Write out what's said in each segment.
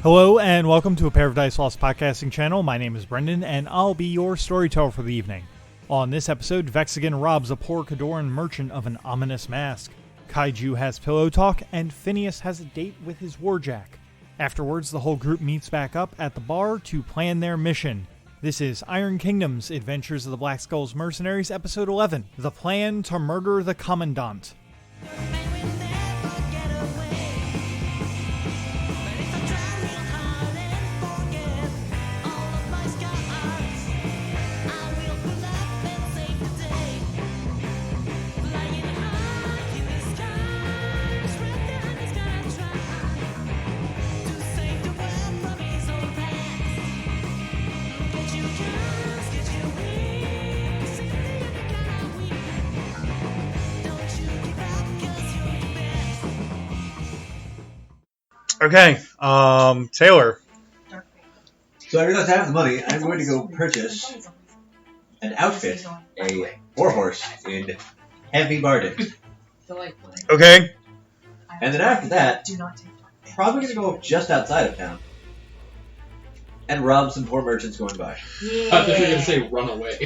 Hello and welcome to a Pair of Dice Lost podcasting channel. My name is Brendan and I'll be your storyteller for the evening. On this episode, Vexigan robs a poor Kadoran merchant of an ominous mask. Kaiju has pillow talk and Phineas has a date with his warjack. Afterwards, the whole group meets back up at the bar to plan their mission. This is Iron Kingdoms, Adventures of the Black Skulls Mercenaries, Episode 11, The Plan to Murder the Kommandant. Okay, Taylor. So I realize I have the money. I'm going to go purchase an outfit, a warhorse in heavy bardic. Okay. And then after that, probably going to go just outside of town and rob some poor merchants going by. Yeah. I thought you were going to say run away.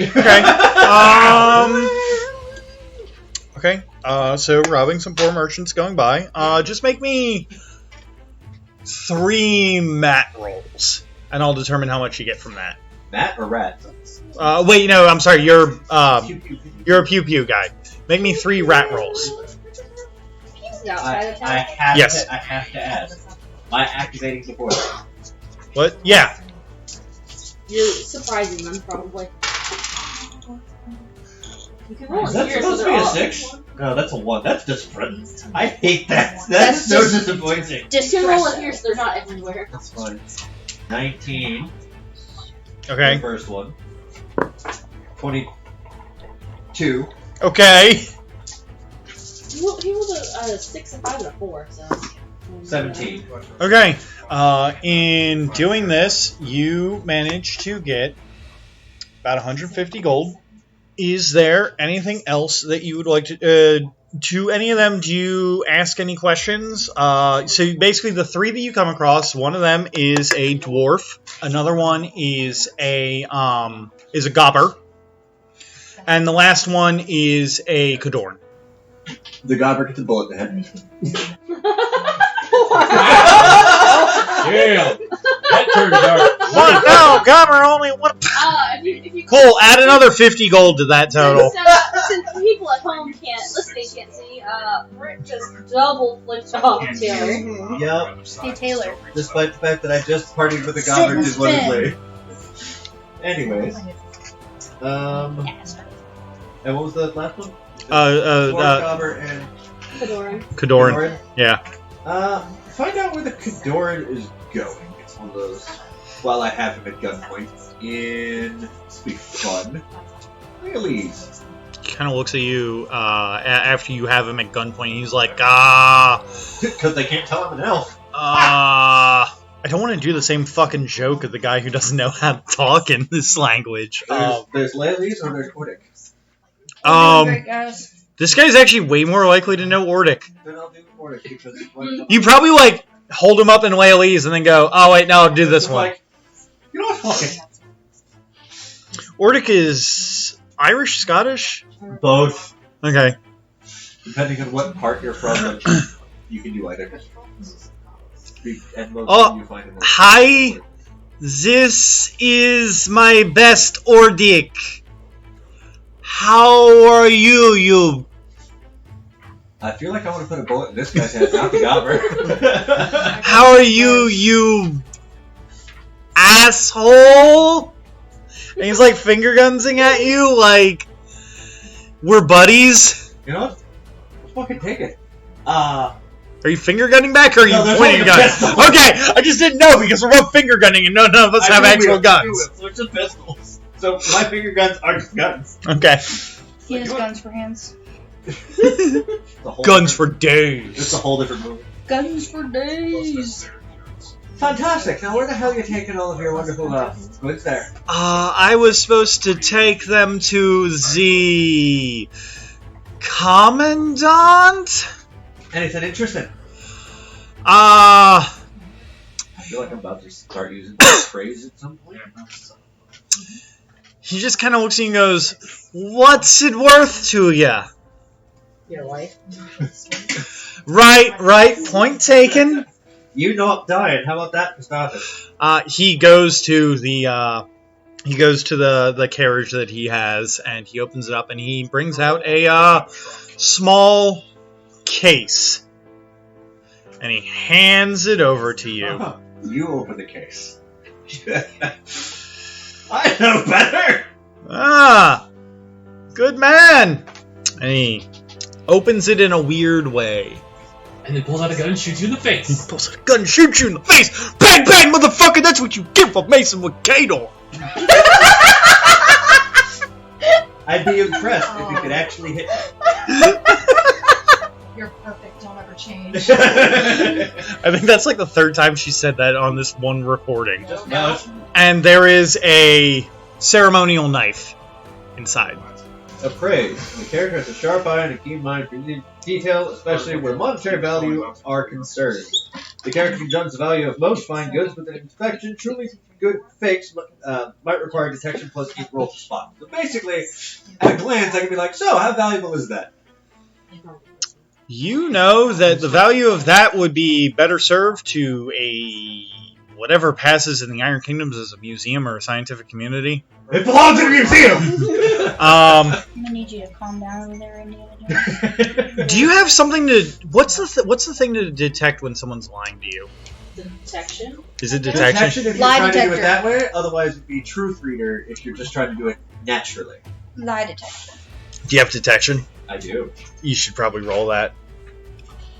Okay. So robbing some poor merchants going by. Just make me 3 mat rolls, and I'll determine how much you get from that. Mat or rat? Wait, no, I'm sorry. You're a pew pew guy. Make me 3 rat rolls. I have to ask. My activating support. What? Yeah. You're surprising them, probably. You can roll Is that here, supposed so to be a they're 6? No, that's a 1. That's disparate. I hate that. That's so disappointing. Just you can roll it here, so they're not everywhere. That's fine. 19. Okay. The first one. 22. Okay. He rolled a 6, a 5, and a 4, so... 17. Okay. In doing this, you managed to get about 150 gold. Is there anything else that you would like to any of them, do you ask any questions? So basically the 3 that you come across, one of them is a dwarf, another one is a gobber, and the last one is a Kadoran. The gobber gets a bullet in the head. Damn! That turned dark. What? No, gobber only one. If you Cool, add another 50 gold to that total. Since people at home can't see, Rick just double flipped off Taylor. Yep. Hey, Taylor. Despite the fact that I just partied with a gobber just wonderfully. Anyways. And what was the last one? Gobber and Kadoran. Yeah. Find out where the Kadoran is going. It's one of those. While I have him at gunpoint. This will be fun. Release. He kind of looks at you after you have him at gunpoint. He's like, because they can't tell I'm an elf. I don't want to do the same fucking joke of the guy who doesn't know how to talk in this language. There's Lely's or there's Ordic. This guy's actually way more likely to know Ordic. Then I'll do Ordic because you probably like hold him up in Lely's and then go, oh wait, no, I'll do this one. Like, you know what? Fuck it. Ordic is Irish, Scottish? Both. Okay. Depending on what part you're from, you can do either. Hi, this is my best Ordic. How are you? I feel like I want to put a bullet in this guy's head, not the gobber. How are you asshole? And he's like finger gunsing at you like we're buddies. You know what? Let's fucking take it. Are you finger gunning back or are you pointing a gun? Pistol. Okay, I just didn't know because we're both finger gunning and none of us have actual guns. So it's just pistols. So my finger guns are just guns. Okay. He has guns for hands. Guns for days. It's a whole different movie. Guns for days. Fantastic. Now where the hell are you taking all of your wonderful goods there? I was supposed to take them to the Commandant? Anything interesting? feel like I'm about to start using this phrase at some point. He just kind of looks at you and goes, "What's it worth to ya?" Your wife. Right. Point taken. You know I'm dying. How about that for starters? He goes to the carriage that he has, and he opens it up, and he brings out a small case, and he hands it over to you. You open the case. I know better. Good man. And he opens it in a weird way. And then pulls out a gun and shoots you in the He face. pulls out a gun and shoots you in the face. Bang, bang, motherfucker! That's what you get for messing with Kador. I'd be impressed if you could actually hit me. You're perfect. Don't ever change. I think that's like the third time she said that on this one recording. Just now. And there is a ceremonial knife inside. Appraise. The character has a sharp eye and a keen mind for detail, especially where monetary value are concerned. The character can judge the value of most fine goods with an inspection. Truly good fakes might require detection plus 8 roll to spot. So basically, at a glance, I can be like, so, how valuable is that? You know that the value of that would be better served to a whatever passes in the Iron Kingdoms as a museum or a scientific community. It belongs in a museum! I'm gonna need you to calm down over there, Indiana. Do you have something to... What's the thing to detect when someone's lying to you? Detection. Is it detection? Detection if you're Lie trying to do detector. it that way, otherwise it'd be truth reader if you're just trying to do it naturally. Lie detector. Do you have detection? I do. You should probably roll that.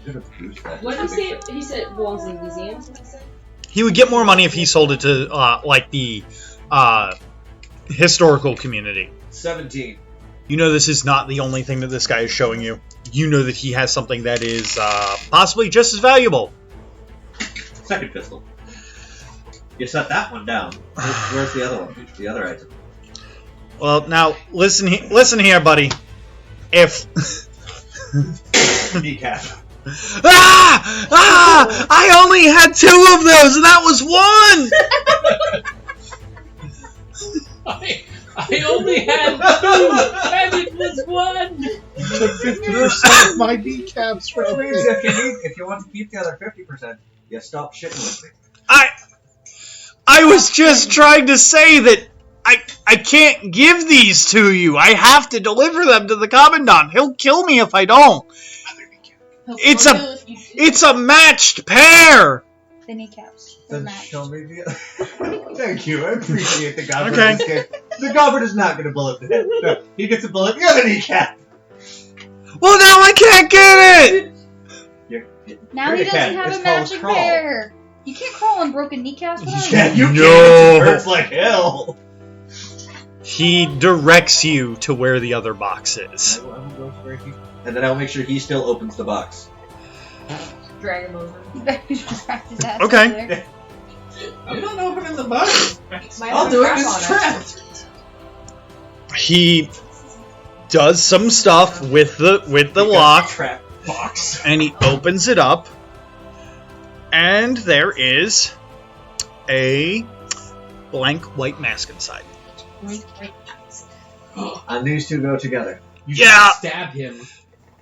Should have used that. What did he say? He said it belongs in museums. What did he say? He would get more money if he sold it to, like, the historical community. 17. You know this is not the only thing that this guy is showing you. You know that he has something that is possibly just as valuable. Second pistol. You set that one down. Where's the other one? The other item. Well, now, listen here, buddy. If... Kneecap. I only had 2 of those, and that was 1! I only had 2, and it was 1. You took 50% of my kneecaps Which from means me. if you want to keep the other 50%, you stop shitting with me. I was just trying to say that I can't give these to you. I have to deliver them to the Kommandant. He'll kill me if I don't. It's a matched pair. The kneecaps. The Then match. show me the other. Thank you, I appreciate the goblin. Okay. The goblin is not going to bullet the head. No, he gets a bullet in the other kneecap. Well, now I can't get it. Now Sure he you doesn't can. have It's a called matching crawl. pair. You can't crawl on broken kneecaps. Yeah, you No. can. It hurts like hell. He directs you to where the other box is. I will go where he- And then I'll make sure he still opens the box. Drag him over. Okay. I'm not opening the box. Might I'll have do a it. crack It's on trapped. He does some stuff with the Because lock, Trap box. and he opens it up, and there is a blank white mask inside. And these two go together. You Yeah. should stab him,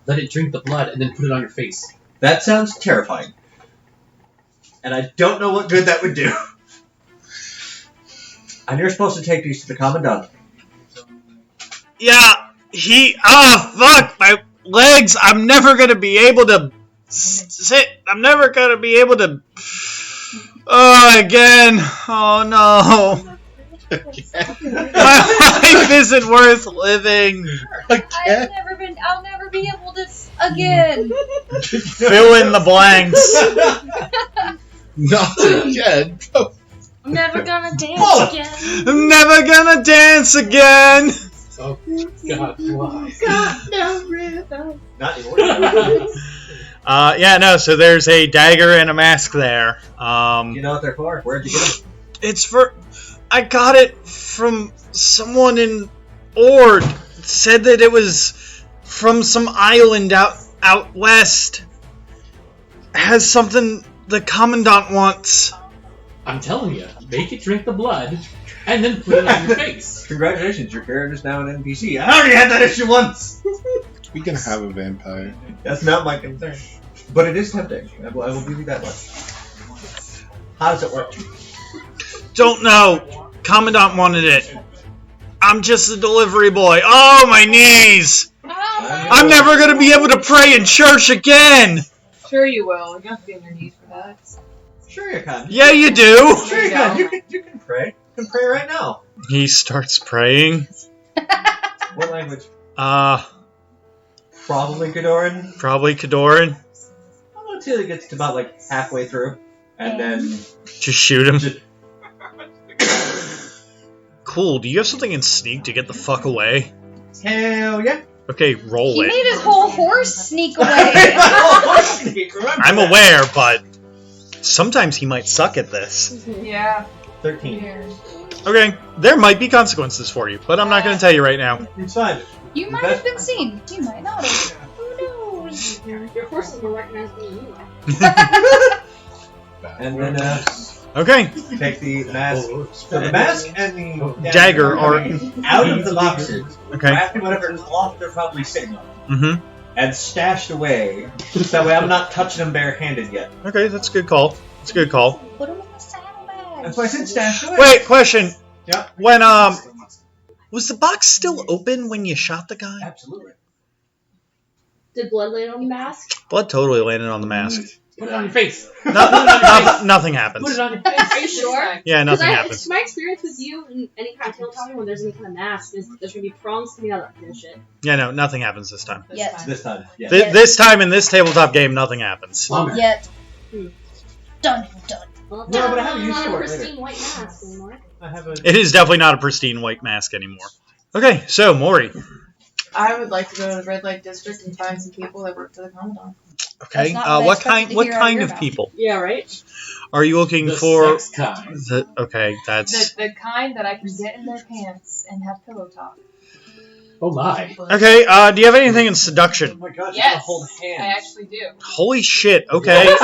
let it drink the blood, and then put it on your face. That sounds terrifying. And I don't know what good that would do. And you're supposed to take these to the Commandant. Yeah, fuck, my legs, I'm never gonna be able to sit, I'm never gonna be able to, again, oh no. My life isn't worth living. I'll never be able to again. Fill in the blanks. Not again. I'm never gonna dance again. I'm never gonna dance again. Oh, God, why? Not anymore. Yeah, no, so there's a dagger and a mask there. You know what they're for? Where'd you get them? It's for... I got it from someone in Ord. It said that it was from some island out west. It has something the Commandant wants. I'm telling you, make it drink the blood, and then put it on your face. Congratulations, your character's now an NPC. I already had that issue once! We can have a vampire. That's not my concern. But it is tempting. I will give you that much. How does it work? Don't know. Commandant wanted it. I'm just a delivery boy. Oh, my knees! I'm never gonna be able to pray in church again! Sure you will. You don't have to be on your knees for that. Sure you can. Yeah, you do! Sure you can. You can pray. You can pray right now. He starts praying. What language? Probably Kadoran. Probably Kadoran. Until he gets to about like halfway through. And then... Just shoot him. Cool, do you have something in sneak to get the fuck away? Hell yeah. Okay, roll He it. made his whole horse sneak away. I'm aware, but sometimes he might suck at this. Yeah. 13. Okay, there might be consequences for you, but I'm not going to tell you right now. It's fine. You might have been seen. You might not have. Who knows? Your horses will recognize me anyway. And then Okay, take the mask. So the mask and the dagger are... out of the boxes. Okay. Wrapped in whatever cloth they're probably sitting on. Mm-hmm. And stashed away. So that way I'm not touching them barehanded yet. Okay, that's a good call. That's a good call. Put him in the saddlebag. That's why I said stashed away. Wait, question. Yeah. When, was the box still open when you shot the guy? Absolutely. Did blood land on the mask? Blood totally landed on the mask. Put it on your face. Nothing happens. Put it on your face. Are you sure? Yeah, nothing Because happens. my experience with you in any kind of tabletop when there's any kind of mask is there's gonna be prongs coming out of that bullshit. Yeah, no, nothing happens this time. Yet. This time. Yeah. This time in this tabletop game, nothing happens. Yet. Done. Well, No, but I have not used a for it pristine later. white mask anymore. I have a... It is definitely not a pristine white mask anymore. Okay, so Maury. I would like to go to the red light district and find some people that work for the Commandant. Okay, That's not what I what expected to what hear out of kind your of mouth. people Yeah, right? are you looking The for? sex kind. Okay, that's The kind that I can get in their pants and have pillow talk. Oh my. okay. Do you have anything in seduction? Oh my god, Yes, you hold hands. I actually do. Holy shit. Okay.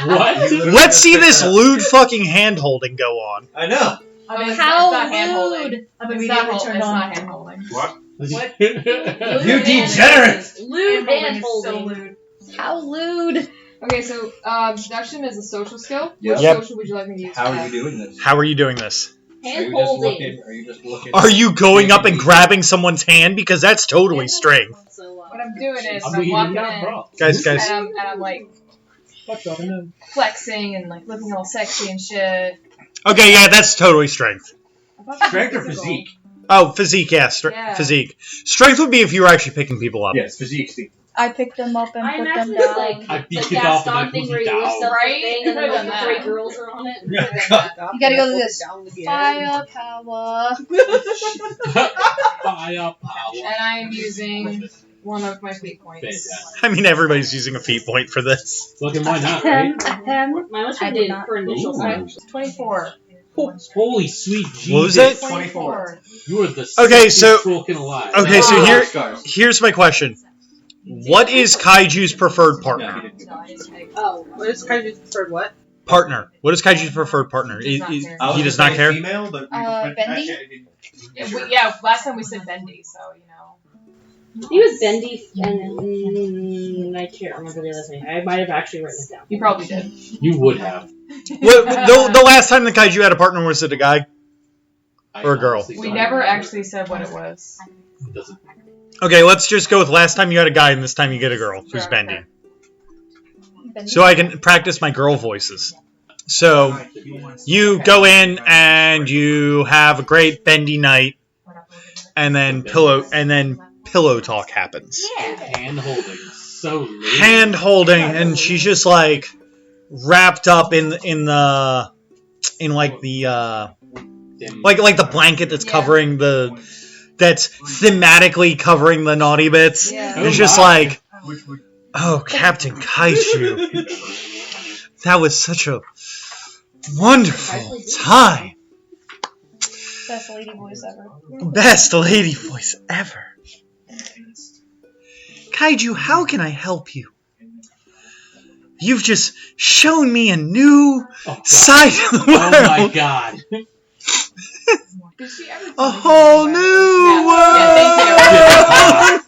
What? Let's see this lewd fucking hand holding go on. I know. I mean, How it's not hand holding. lewd. It's Immediately not, turned it's on. not hand holding. What? What? You degenerate! Lewd hand is so holding. lewd. How lewd. Okay, so seduction is a social skill. Yep. What Yep. social would you like me to use? How for are that? you doing this? How are you doing this? Hand holding. Are you just looking? Are you going up and grabbing someone's hand? Because that's totally strength. So, What I'm doing is I'm I'm eating walking that, in bro. Guys. and I'm like What's up, man? flexing and like looking all sexy and shit. Okay, yeah, that's totally strength. I thought that Strength or was physical. physique? Oh, physique, yeah, Yeah. physique. Strength would be if you were actually picking people up. Yes, physique. Steve. I picked them up and I put them imagine it's down. like I beat the it off Gaston and I thing put where it you lift down. up Right? the thing and then Could've like done the that. 3 girls are on it. You gotta go like this. Fire power. Fire power. And I am using one of my fleet points. Fantastic. I mean, everybody's using a feat point for this. Look at why not, right? Mine was I for, did not. for initial Ooh. size. 24. Holy sweet Jesus. What was it? 24. You are the Okay, sexiest so- fucking alive. Okay, so Oh, here, scars. here's my question. What is Kaiju's preferred No, partner? he didn't do that. Oh, what is kind of preferred what? Partner. What is Kaiju's preferred partner? Does not care. I was He gonna does not say care? Female, but Bendy? actually, Yeah, last time we said bendy, so you know. He was bendy and I can't remember the other thing. I might have actually written it down. You probably did. You would have. The last time the Kaiju had a partner, was it a guy? I Or a girl. honestly We don't never know. actually said what it was. It doesn't. Okay, let's just go with last time you had a guy and this time you get a girl who's Sure, bendy. Bendy. So I can practice my girl voices. So you go in and you have a great bendy night, and then pillow talk happens. Hand holding. So lewd. Hand holding, and she's just like wrapped up in like the like the blanket that's Yeah. covering that's thematically covering the naughty bits. Yeah. And it's just like, oh, Captain Kaiju, that was such a wonderful time. Best lady voice ever. Best lady voice ever. Kaiju, how can I help you? You've just shown me a new God. side of the world. Oh my god. Did she ever A whole new world. Yeah,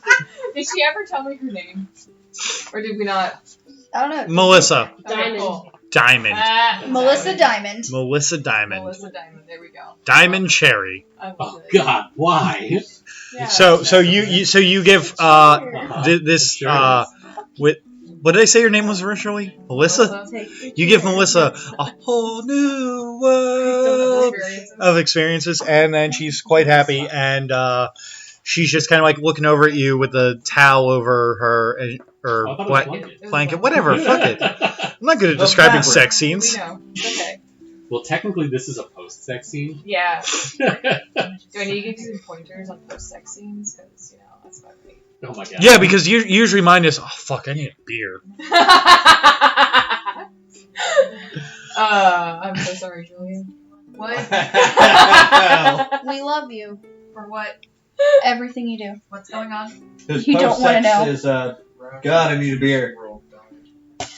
Did she ever tell me her name? Or did we not? I don't know. Melissa Okay, Diamond. cool. Diamond. Melissa Diamond. Melissa Diamond. Melissa Diamond. There we go. Diamond Cherry. Oh god, why? Yeah, So you give this with what did I say your name was originally? Melissa? You give Melissa a whole new world of experiences, and then she's quite happy, and she's just kind of like looking over at you with the towel over her or I thought it was blanket, whatever. Fuck it. I'm not good at describing sex scenes. We know. It's okay. Well, technically, this is a post-sex scene. Yeah. Do I need to give you some pointers on post-sex scenes? Because, that's about me. Oh my god. Yeah, because usually mine is, oh fuck, I need a beer. I'm so sorry, Julian. What? We love you. For what? Everything you do. What's going on? You don't wanna know. Is, God, I need a beer.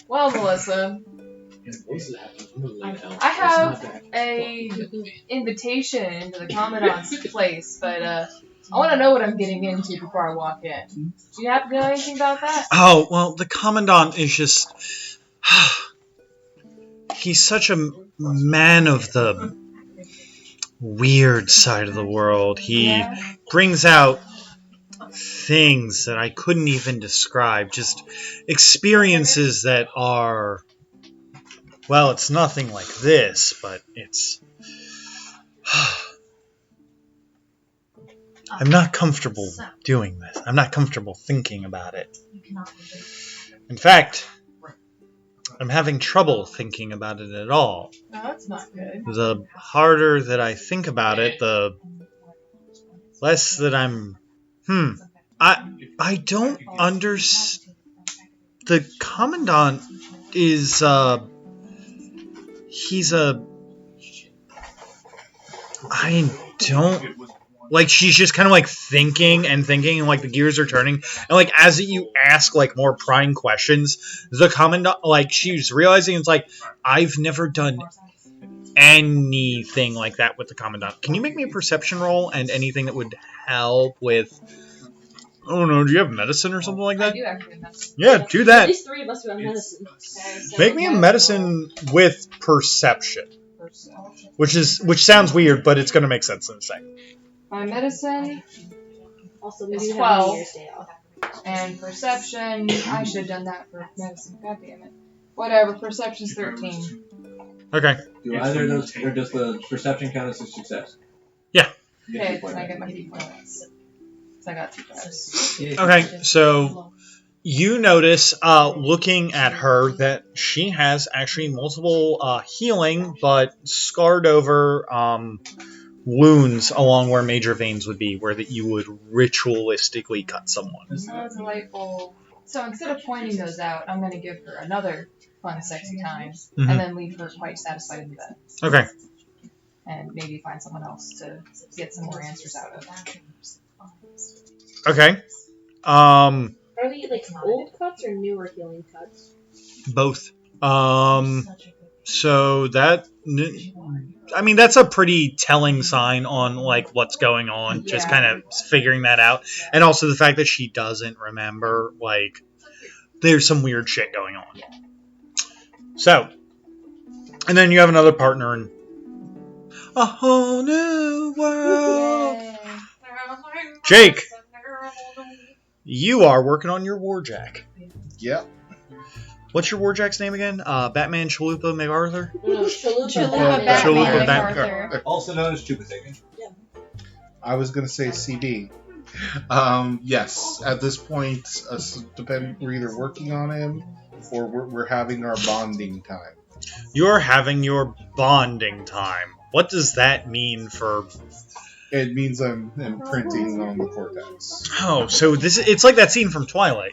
Well, Melissa, I have a invitation into the Commandant's place, but I want to know what I'm getting into before I walk in. Do you happen to know anything about that? Oh, well, the Commandant is just... he's such a man of the weird side of the world. He brings out things that I couldn't even describe. Just experiences that are... Well, it's nothing like this, but it's... I'm not comfortable doing this. I'm not comfortable thinking about it. In fact, I'm having trouble thinking about it at all. No, that's not good. The harder that I think about it, the less that I'm... I don't understand... The Commandant is, he's a... I don't... Like, she's just kind of, like, thinking, and, like, the gears are turning. And, like, as you ask, like, more prying questions, the Commandant, like, she's realizing it's like, I've never done anything like that with the Commandant. Can you make me a perception roll and anything that would help with... I don't know, do you have medicine or something like that? I do actually have medicine. Yeah, do At that. least 3 of us have medicine. Okay, so Make me a medicine with perception. Which sounds weird, but it's going to make sense in a second. My medicine Also, we It's do 12. have New Year's Day off. and perception. I should have done that for medicine. God damn it. Whatever. Perception's 13. Okay. Do either of those, or does the perception count as a success? Yeah. You Okay, get 2 then I points. get my 2 points. So I got 2 points. Yeah. Okay, so you notice, looking at her, that she has actually multiple healing, but scarred over wounds along where major veins would be, where that you would ritualistically cut someone. Oh, delightful. So instead of pointing those out, I'm going to give her another fun, sexy time, Mhm. and then leave her quite satisfied in bed. Okay. And maybe find someone else to get some more answers out of. Okay. Are they like old cuts or newer healing cuts? Both. So that... I mean, that's a pretty telling sign on, like, what's going on. Just Yeah. kind of figuring that out. And also the fact that she doesn't remember, like, there's some weird shit going on. So, and then you have another partner in a whole new world. Jake, you are working on your Warjack. Yep. What's your Warjack's name again? Batman Chalupa MacArthur? No, Chalupa Chalupa Chalupa Batman Batman. Also known as Chupasagan. I was gonna say CD. Yes. At this point, we're either working on him or we're having our bonding time. You're having your bonding time. What does that mean for... It means I'm imprinting on the cortex. Oh, so it's like that scene from Twilight.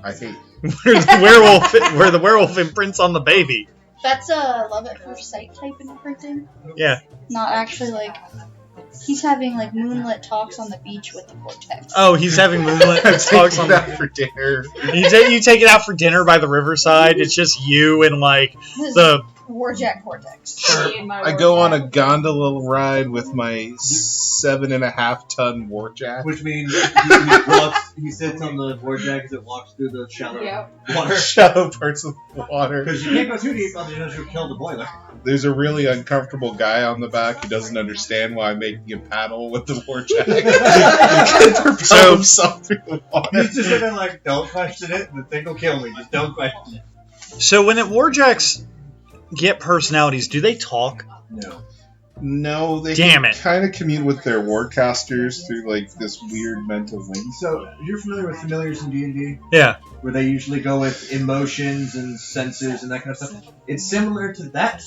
I hate where the werewolf imprints on the baby. That's a love at first sight type imprinting. Yeah. Not actually like He's having like moonlit talks on the beach with the vortex. Oh, he's having moonlit talks on that for dinner. You take it out for dinner by the riverside. It's just you and like the Warjack vortex. Me and my I go on a Warjack. gondola ride with my 7.5-ton warjack. Which means he sits on the vortex as it walks through the shallow Yep. water. Shallow parts of the water. Because you can't go too deep, otherwise you'll kill the boiler. There's a really uncomfortable guy on the back who doesn't understand why I'm making a paddle with the warjack. propel himself through the water. He's just sitting there like, don't question it, the thing will kill me, just don't question it. So when warjacks get personalities, do they talk? No. No, they Damn it. kind of commune with their warcasters through like this weird mental link. So, you're familiar with familiars in D&D? Yeah. Where they usually go with emotions and senses and that kind of stuff. It's similar to that,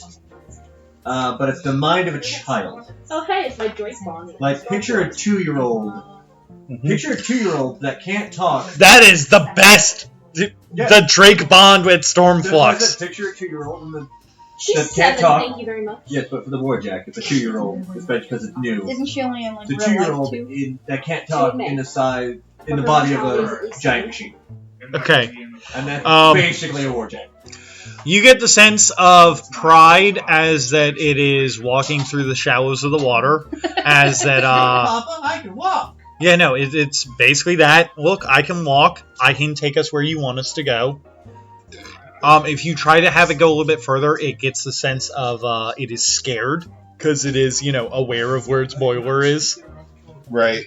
but it's the mind of a child. Oh, hey, it's my Drake bond. Like, picture a 2-year-old. Picture a 2-year-old that can't talk. That is the best. The Drake bond with Stormflux. Picture a 2-year-old and She's that can't 7, talk. thank you very much. yes, but for the Warjack, it's a 2-year-old, especially because it's new. Isn't she only in like It's a real life 2-year-old too? that can't talk in the body of a giant machine. Okay. And that's Um, basically a Warjack. You get the sense of pride as that it is walking through the shallows of the water, as that Papa, I can walk! yeah, no, it's basically that. Look, I can walk. I can take us where you want us to go. If you try to have it go a little bit further, it gets the sense of it is scared because it is, aware of where its boiler is Right.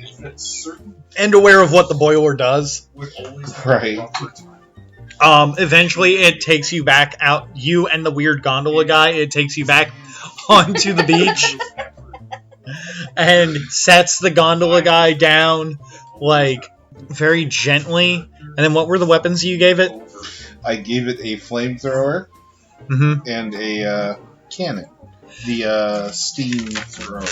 and aware of what the boiler does. Right. Eventually, it takes you back out. You and the weird gondola guy. It takes you back onto the beach and sets the gondola guy down like very gently. And then, what were the weapons you gave it? I gave it a flamethrower Mm-hmm. and a cannon. The steam thrower.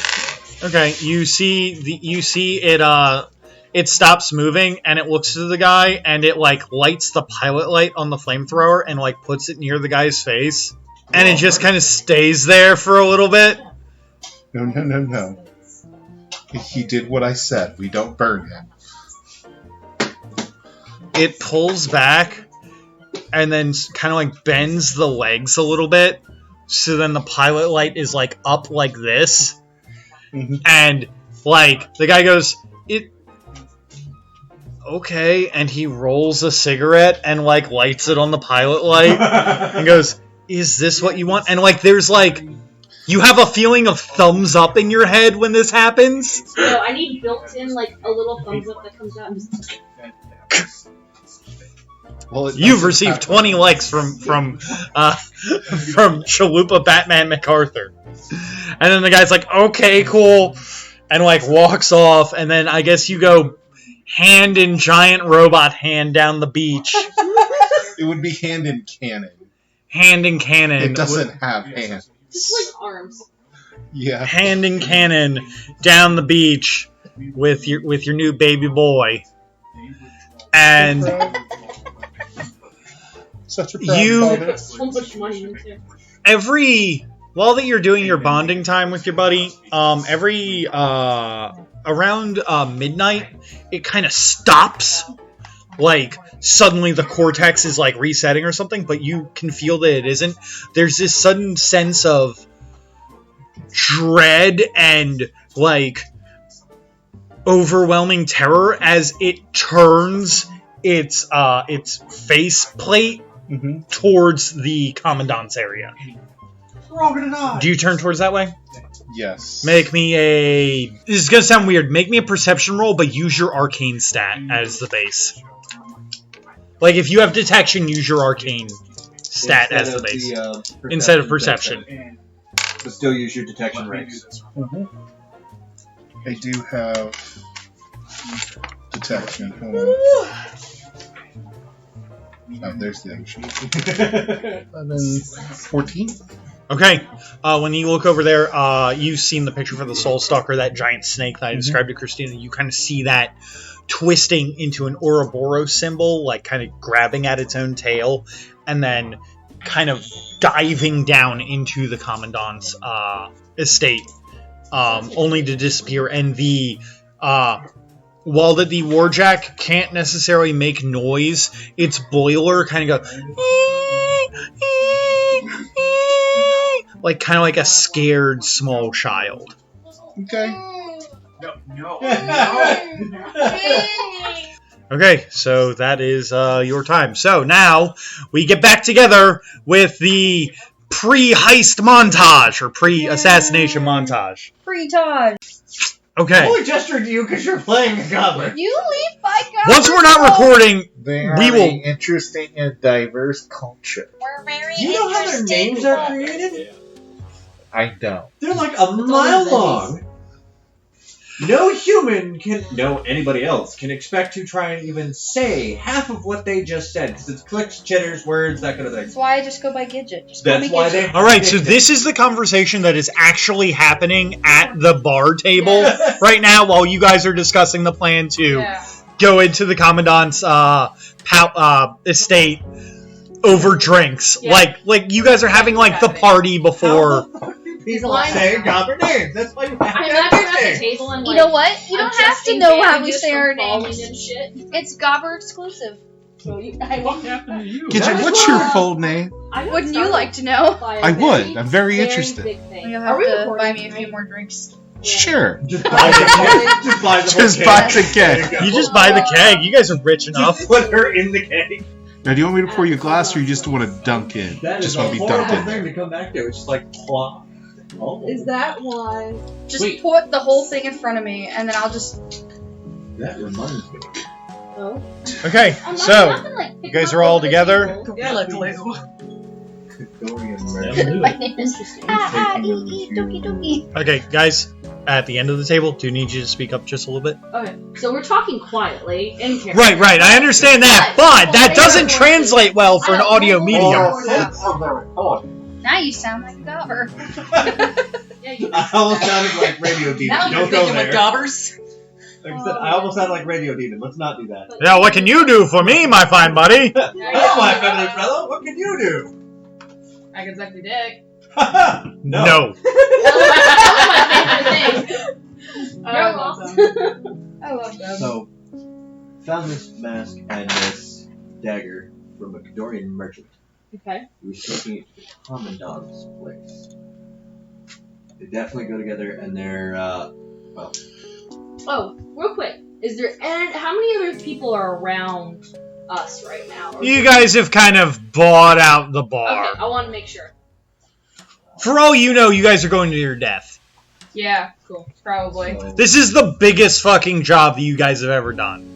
Okay, you see it stops moving and it looks to the guy and it like lights the pilot light on the flamethrower and like puts it near the guy's face and it just kind of stays there for a little bit. No. He did what I said. We don't burn him. It pulls back and then kind of like bends the legs a little bit. So then the pilot light is like up like this. Mhm. And like the guy goes, okay, and he rolls a cigarette and like lights it on the pilot light and goes, is this what you want? And like there's like you have a feeling of thumbs up in your head when this happens. No, I need built-in, like, a little thumbs up that comes out and just... Well, it You've doesn't received have- 20 likes from Chalupa Batman MacArthur. And then the guy's like, okay, cool, and like walks off, and then I guess you go hand in giant robot hand down the beach. It would be hand in cannon. Hand in cannon. It doesn't have hands. Just, like, arms. Yeah. Hand in cannon down the beach with your new baby boy. And Such a proud You- father. Put so much money into while that you're doing your bonding time with your buddy, every around midnight, it kind of stops. Like suddenly the cortex is like resetting or something, but you can feel that it isn't. There's this sudden sense of dread and like overwhelming terror as it turns its face plate Mhm. towards the Commandant's area. We're all gonna die! Do you turn towards that way? Yes. Make me a... This is going to sound weird. Make me a perception roll, but use your arcane stat as the base. Like, if you have detection, use your arcane stat as the base. Instead of perception. But still use your detection ranks. Mhm. I do have detection. Hold on. Oh, there's the other sheet. 11, 14? Okay. When you look over there, you've seen the picture for the Soul Stalker, that giant snake that I described to Christina. You kind of see that twisting into an Ouroboros symbol, like kind of grabbing at its own tail, and then kind of diving down into the Commandant's estate. only to disappear. And the while that the warjack can't necessarily make noise, its boiler kind of goes like kind of like a scared small child. Okay. No. Okay, so that is your time. So now we get back together with the pre-heist montage or pre-assassination montage. Pre-Taj. I'm Okay. only gesturing to you because you're playing a goblin. You leave my goblin. Once we're not recording, They are We will- an interesting and diverse culture. We're very Do you know how their interesting names are people. created? I don't. They're like a mile long. No human anybody else can expect to try and even say half of what they just said because it's clicks, chitters, words, that kind of thing. That's why I just go by Gidget. Just call That's me why Gidget. they. all right. So this is the conversation that is actually happening at the bar table right now, while you guys are discussing the plan to Yeah. go into the commandant's estate over drinks. Yeah. Like you guys are having like the party before. People Blind. say goblin names. That's why you have I to imagine at the everything. table and You know what? You don't have to know how we bandages say from our falling names. and shit. It's Gobber exclusive. So What happened to you? Gidget, what's your full name? Wouldn't you like to know? I would. I'm very interested. You'll Are have we to recording, buy me a few right? more drinks. Sure. Just buy the keg. Just buy the whole Just keg. buy the There keg. you go. You just buy the keg. You guys are rich enough. Just put her in the keg. Now, do you want me to pour you a glass, or you just want to dunk in? That is Just a want to be horrible dunked in thing there. to come back to. It's just like plop. Oh, Is that why? Just Wait. put the whole thing in front of me, and then I'll just. that reminds me. No. Okay, I'm not, so nothing like you guys are all together. Yeah, glue. My name is Dookie Dookie. Okay, guys, at the end of the table, do need you to speak up just a little bit. Okay, so we're talking quietly in character. Right. I understand that, but that doesn't translate well for an audio medium. Now you sound like a Gobber. Yeah, you I almost sounded like Radio Demon. Now you're Don't go thinking there. with gobbers. Like I said, I almost sounded like Radio Demon. Let's not do that. Now, what can you do for me, my fine buddy? Oh, my friendly fellow, what can you do? I can suck your dick. No. That was my favorite thing. I love them. I love them. So, found this mask and this dagger from a Cadorian merchant Okay. who was taking it to the Commandant's place. They definitely go together, and they're, Oh, real quick. How many other people are around us right now? Or- You guys have kind of bought out the bar. Okay, I want to make sure. For all you know, you guys are going to your death. Yeah, cool. Probably. so, This is the biggest fucking job that you guys have ever done.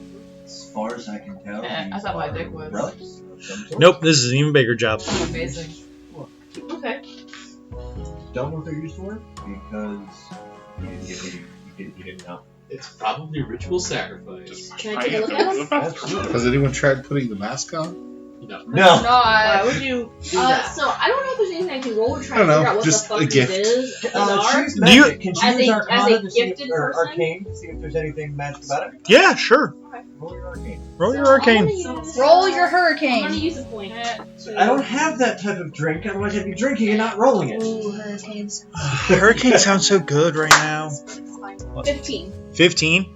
as far as I can tell, I thought my dick was. relics of some sort. Nope, this is an even bigger job. Oh, amazing. Okay. Don't know what they're used for because you didn't get any. You didn't know. It's probably ritual sacrifice. Can I take a look at them? Absolutely. Has anyone tried putting the mask on? No. No. It's Why not. would you do that? So I don't know if there's anything I can roll to try I and don't figure know, out what just the fuck a this gift. is. She's Do magic. you- Can she As use a Arcana to see if, gifted or person? Arcane to see if there's anything magic about it? Yeah, sure. Roll your Arcane. Roll your So I'm arcane. gonna use, Roll your I'm gonna hurricane. use a point. I don't have that type of drink, otherwise I'd be drinking and not rolling it. Ooh, hurricanes. Hurricane sounds so good right now. 15. 15.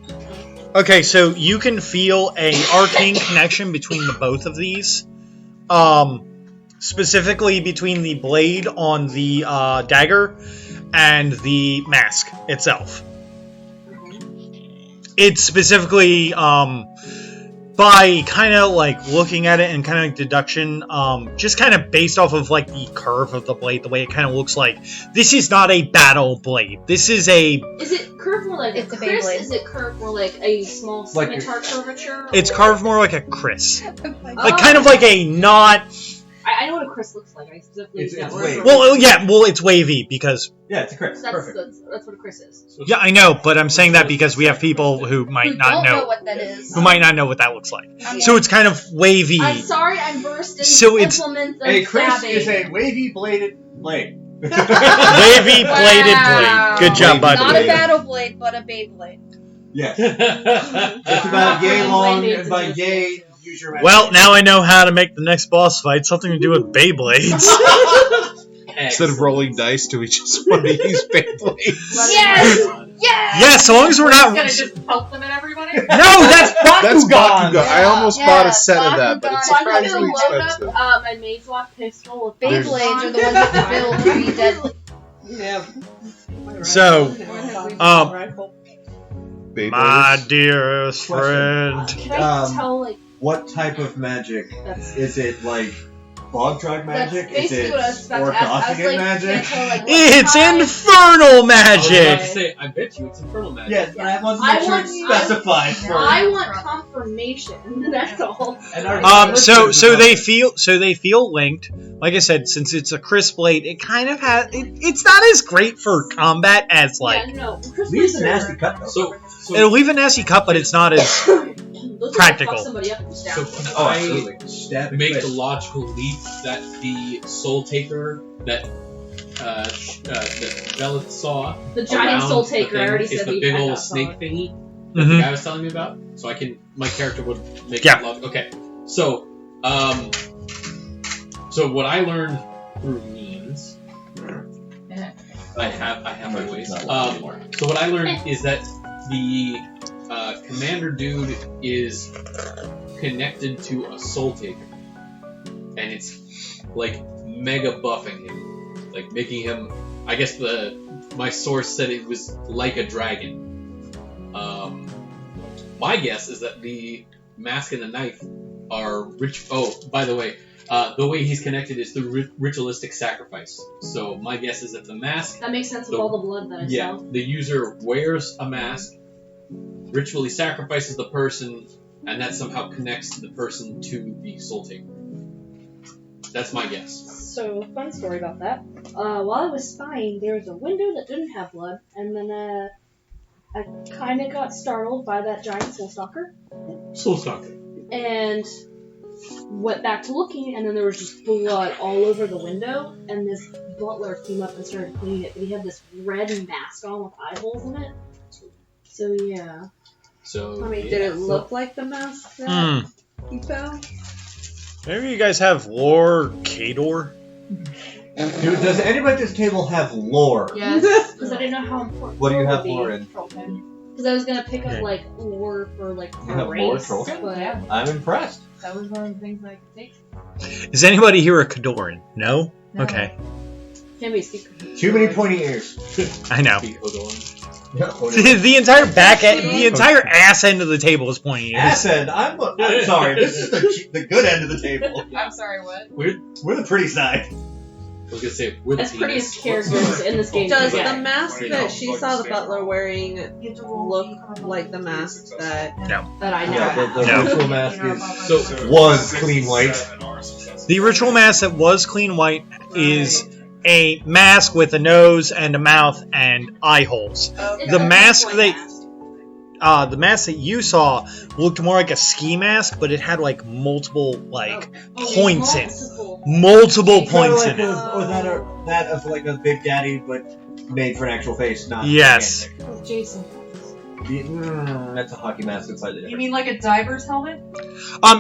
Okay, so you can feel a arcane connection between the both of these. Specifically between the blade on the dagger and the mask itself. It's specifically by kind of like looking at it and kind of like deduction, just kind of based off of like the curve of the blade, the way it kind of looks like. This is not a battle blade. This is a. Is it curved more like It's a a Chris? Beyblade. Is it curved more like a small Like a- scimitar curvature? It's or- carved more like a Chris, like Oh. kind of like a not. I know what a Chris looks like. I specifically It's use that word. wavy. for- Well, yeah, well, it's wavy because. Yeah, it's a crit. Perfect. That's what a Chris is. Yeah, I know, but I'm saying that because we have people who might Who not don't know, what that is. who might not know what that looks like. I'm So it's kind of wavy. I'm sorry, I'm versed in So it's- implements of A Chris stabbing. is a wavy bladed blade. Wavy bladed Wow. blade. Good job, Wavy bud. Not a battle blade, but a Beyblade. Yes. It's about yay long, Blade and by is yay, use your Well, now I know how to make the next boss fight something to do with Beyblades. Instead of rolling dice, do we just want to use Beyblades? Yes! Yes! Yeah, so long as we're We're not. gonna just pelt them at everybody. No, that's That's Bakugan. Bakugan. I almost bought a set of that, but it's Bakugan. surprisingly I'm gonna expensive. load up my Maze Walk pistol with Beyblades are the ones that build pretty deadly. Yeah. So, Beyblades. my dearest friend. Can I tell, like, What type of magic? that's... Is it like bog trog magic? That's basically Is it what I was about to ask. I was Vexigan like, magic? can I tell, like, what It's kind? infernal I was about magic. to say, I bet you it's infernal magic. Yes, but I want to I make sure want- it's specified for. I want confirmation. That's all. And our So they feel linked. Like I said, since it's a crisp blade, it kind of has. It's not as great for combat as like. Yeah, no. Leaves a nasty cut though. So It'll leave a nasty cut, but it's not as. Those Practical. Fuck somebody up and stab So them. can Oh, I absolutely. Stab make it. the logical leap that the Soul Taker that that Velith saw The giant around soul the taker. I thing already is said the we big had old that snake thought. thingy that the Mhm. guy was telling me about? So my character would make Yeah. it log. Okay. So so what I learned through memes, I have my ways. So what I learned is that the commander dude is connected to a soul taker, and it's like mega buffing him, like making him. I guess my source said it was like a dragon. My guess is that the mask and the knife are rich. Oh, by the way, the way he's connected is through ritualistic sacrifice. So my guess is that the mask. That makes sense with all the blood that I Yeah, saw. the user wears a mask, ritually sacrifices the person, and that somehow connects the person to the soul taker. That's my guess. So, fun story about that. While I was spying, there was a window that didn't have blood, and then I kind of got startled by that giant soul stalker, Soul stalker. and went back to looking, and then there was just blood all over the window, and this butler came up and started cleaning it, but he had this red mask on with eye holes in it. So, yeah. So I mean, yeah. did it look like the mask that Hmm. you found? Maybe you guys have lore Kador? Dude, does anybody at this table have lore? Yes. Because I didn't know how important What do you lore have would be. lore in? Because I was going to pick up, Okay. like, lore for, like, You a have lore, race, troll? but... Yeah, I'm impressed. that was one of the things I could take. Is anybody here a Kadoran? No? No. Okay. Can't be a secret. Too many pointy ears. I know. The Odoran. The entire back end, the entire ass end of the table is pointing at Ass end. I'm sorry. This is the good end of the table. I'm sorry, what? We're the pretty side. I was gonna say we're the As pretty as penis. characters in this game. Does yeah. the mask that she saw the butler wearing look like the mask that... That I know. Yeah, the No. ritual mask is So was clean white. The ritual mask that was clean white is a mask with a nose and a mouth and eye holes. It's The a mask white the mask that you saw looked more like a ski mask, but it had like multiple like points in it. Multiple points in it. Or that of like a Big Daddy, but made for an actual face, not Yes. With Jason. That's a hockey mask inside the You difference. mean like a diver's helmet?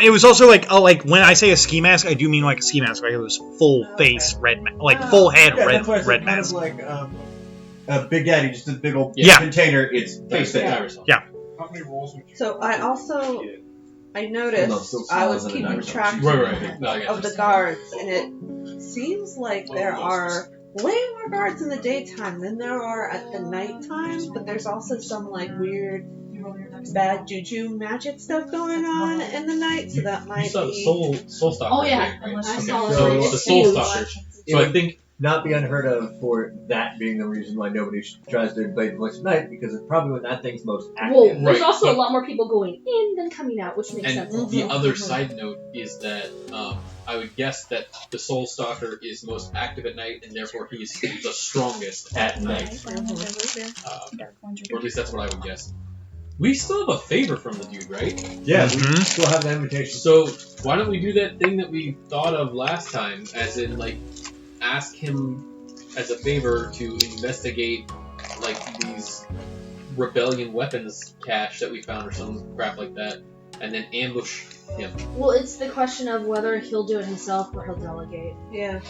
It was also like when I say a ski mask, I do mean like a ski mask. Right? It was full face red, like full head Yeah, red that's why I said red kind mask. of like a Big Daddy, just a big old Yeah. container. It's face fit. Yeah. So I also... I No, noticed still I was smiles and a keeping diver's track Right. No, I got of the guards, and it seems like there are way more guards in the daytime than there are at the nighttime, but there's also some like weird bad juju magic stuff going on in the night, so that You might saw the be... soul stalker. Oh, yeah. right? I Okay. saw So it. the It's soul huge. stalker. It So I would think not be unheard of for that being the reason why nobody tries to invade Voice at night, because it's probably when that thing's most active. Well, there's Right, also but- a lot more people going in than coming out, which makes And sense. the other side note is that I would guess that the Soul Stalker is most active at night, and therefore he's the strongest at night. Or at least that's what I would guess. We still have a favor from the dude, right? Yeah, Mhm. we still have the invitation. So why don't we do that thing that we thought of last time, as in like ask him as a favor to investigate like these rebellion weapons cache that we found or some crap like that, and then ambush him. Well, it's the question of whether he'll do it himself or he'll delegate. Yeah.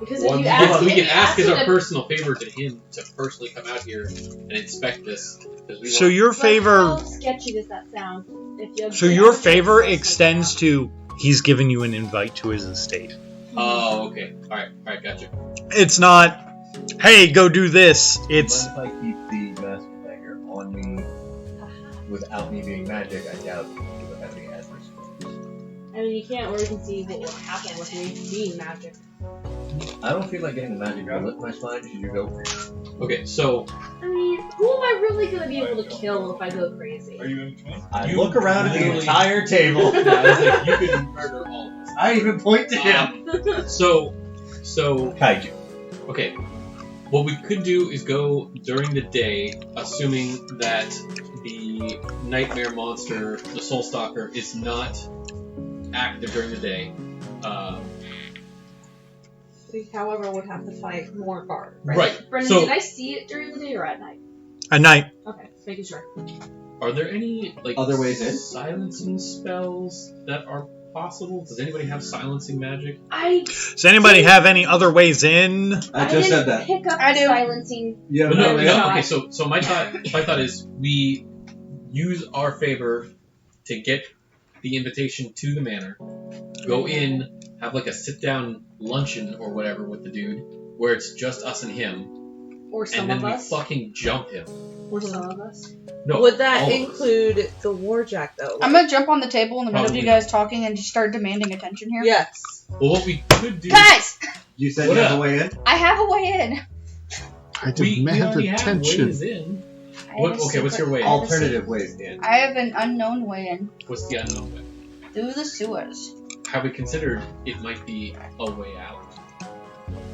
Because Well, if you ask, we if can you ask as him a to- personal favor to him to personally come out here and inspect this. 'Cause we So want- your But favor, how sketchy does that sound? If you so your favor extends to he's given you an invite to his estate. Oh, okay. Alright, gotcha. It's not, hey, go do this. It's What if I keep the master dagger on me without me being magic? I doubt it would have any adverse effects. I mean, you can't really conceive what will happen with me being magic. I don't feel like getting the magic to lift my spine. Should you go for it? Okay, so I mean, who am I really gonna be able to kill if I go crazy? Are you in between? I You look around at the literally- entire table. yeah, I was like, you could murder all of us. I even point to him. So Kaiju. okay. What we could do is go during the day, assuming that the nightmare monster, the Soul Stalker, is not active during the day. We, however, would have to fight more guard. Right. Brendan, So- did I see it during the day or at night? a night. Okay, just making sure. Are there any like Other ways in? silencing spells that are possible? Does anybody have silencing magic? Does anybody have any other ways in? I just said that. Pick up I do. silencing. Yeah, But no, no, no. okay. So my thought is we use our favor to get the invitation to the manor, go in, have like a sit down luncheon or whatever with the dude, where it's just us and him, Or some and then of we us. fucking jump him. Or some of us. No, Would that all of us. include the warjack, though? I'm gonna jump on the table in the middle of Probably you guys talking and just start demanding attention here. Yes. Well, what we could do. Guys, You said What you have up? a way in? I have a way in. I We demand already have attention. ways in. I What- have a okay, what's your secret- way? I have a Alternative ways in. I have an unknown way in What's the unknown way? through the sewers. Have we considered it might be a way out?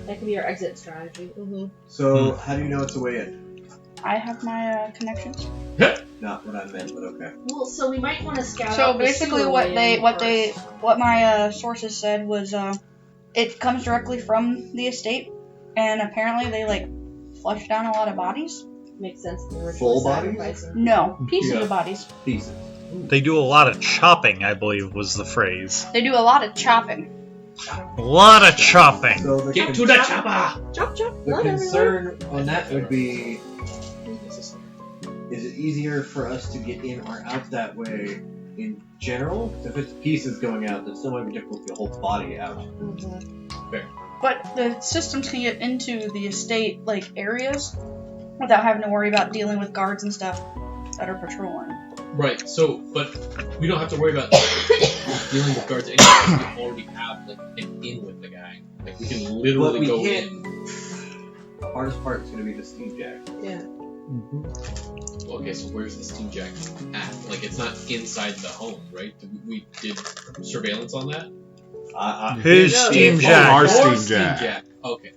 That could be our exit strategy. Mm-hmm. So, how do you know it's a way in? I have my connections. Not what I meant, but okay. Well, so we might want to scout So out the basically, sewer what way in first. my sources said was, it comes directly from the estate, and apparently they like flush down a lot of bodies. Makes sense. They were Full sacrificing. No, pieces Yeah. of bodies. Pieces. They do a lot of chopping, I believe was the phrase. They do a lot of chopping. A lot of chopping. So the, Get to the chopper! Chop, chop. the Not everywhere. concern on that would be, is it easier for us to get in or out that way in general? If it's pieces going out, then still might be difficult to get the whole body out. But the systems can get into the estate like areas without having to worry about dealing with guards and stuff that are patrolling. Right, so, but we don't have to worry about dealing with guards anyway. We already have, like, an in with the guy. Like, we can But literally we go can't. in. The hardest part is going to be the steam jack. Yeah. Okay, so where's the steam jack at? Like, it's not inside the home, right? We did surveillance on that? His No, steam it's jack. Our Or steam jack. Okay.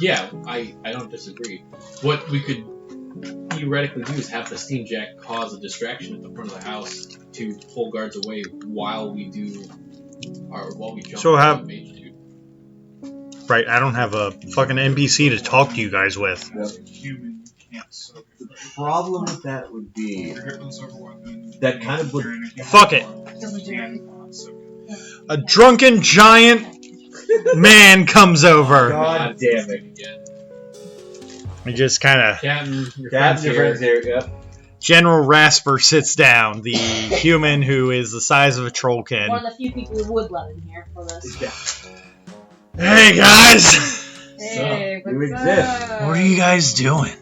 Yeah, I don't disagree. What we could theoretically do is have the steam jack cause a distraction at the front of the house to pull guards away while we jump So have- the mage dude. Right, I don't have a fucking NPC to talk to you guys with. Human can't soak it. The problem with that would be Your hip silver weapon. that kind of would. Fuck it. Can't soak it. A drunken giant man comes over. God damn it. Again. He just kind of. Captain, your Captain, friend's your here. friend's here. Yep. General Rasper sits down, the human who is the size of a trollkin. One of the few people who would let in here for this. Hey guys! Hey, You what's exist. up? What are you guys doing?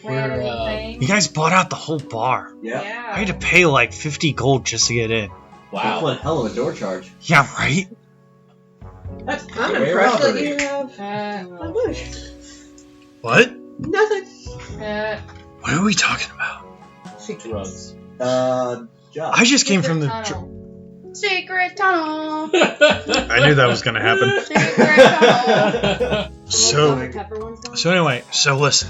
We're, You guys bought out the whole bar. Yep. I had to pay like 50 gold just to get in. That's one hell of a door charge. Yeah, right? I'm Rare impressed that robbery. you have a bush. What? Nothing. What are we talking about? Drugs. Job. I just came from the. Secret tunnel. I knew that was gonna happen. Secret tunnel. So, Pepper one's gone? so anyway, so listen.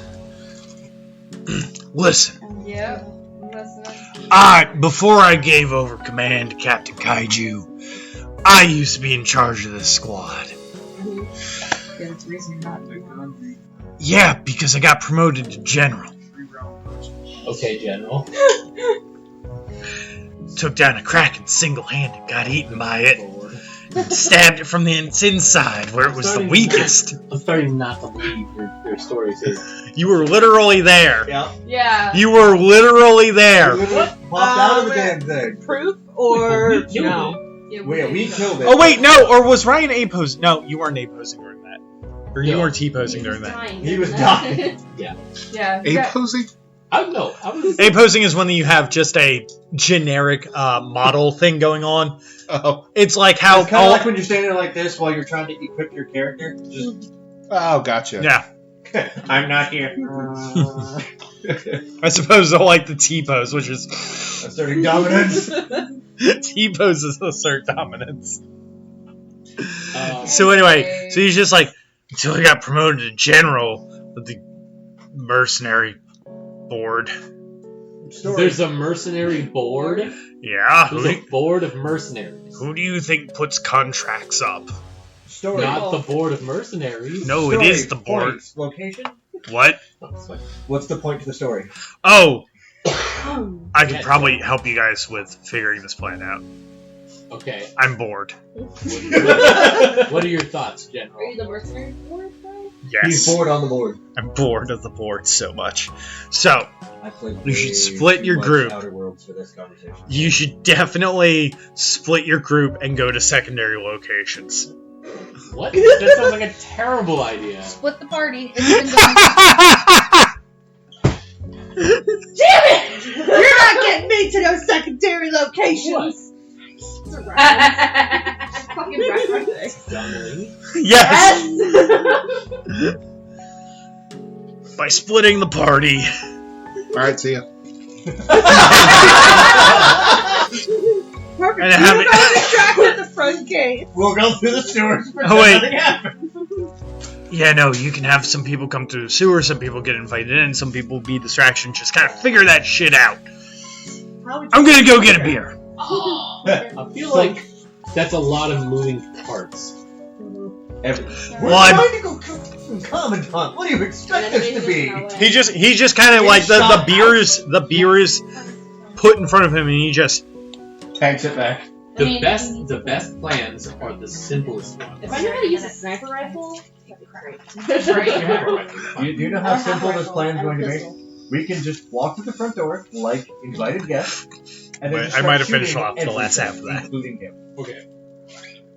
Listen. Yep. Listening. Before I gave over command to Captain Kaiju, I used to be in charge of this squad. Yeah, that's the reason you're not. Yeah, because I got promoted to general. Okay, General. Took down a Kraken single-handed, got eaten by it, Stabbed it from the inside where it was the weakest. I'm starting not to believe your stories here. You were literally there. Yeah. Yeah. You were literally We there. literally popped out of the damn thing. Proof or We killed no? We killed it. Oh wait, no, or was Ryan A posing? No, you weren't A posing during that. Or you No. weren't T posing during that. He was dying. Yeah. A posing? I was. A posing is when you have just a generic model thing going on. Oh. It's like how It's kind of like when you're standing there like this while you're trying to equip your character. Just, Oh, gotcha. yeah. I'm not here. I suppose I like the T pose, which is Asserting dominance. T pose is assert dominance. Uh, So anyway, so he's just like until he got promoted to general with the mercenary board. there's a mercenary board. Yeah. There's a board of mercenaries. Who do you think puts contracts up? Story. Not the board of mercenaries. No, Story, it is the board. points, location. What? What's the point to the story? Oh, I could Yeah. probably help you guys with figuring this plan out. Okay. I'm bored. What are your thoughts, Are General? you the mercenary board guy? Yes. He's bored on the board. I'm bored of the board so much. So, I played You should way split too your much group. Outer Worlds for this conversation. you should definitely split your group and go to secondary locations. What? That sounds like a terrible idea. Split the party. It's been done. Damn it! You're not getting me to those secondary locations. It's a reference. Fucking reference. Dummy. Yes! By splitting the party. Alright, see ya. Perfect. And You have go it- distract at the front gate. We'll go through the sewers. Oh, wait. Nothing happened. Yeah, no, you can have some people come through the sewer, some people get invited in, some people be distractions. Just kind of figure that shit out. I'm gonna go get a beer. I feel like that's a lot of moving parts. We're Well, I'm- trying to go from Commandant. What do you expect us to be? He just kind of like the beer is put in front of him, and he just Tanks it back. The best plans are the simplest ones. If I knew how to use a sniper rifle, that'd be great. Do you know how simple this plan is going to be? We can just walk to the front door like invited guests, and then just I might have start finished shooting off the last half of that. including him. Okay.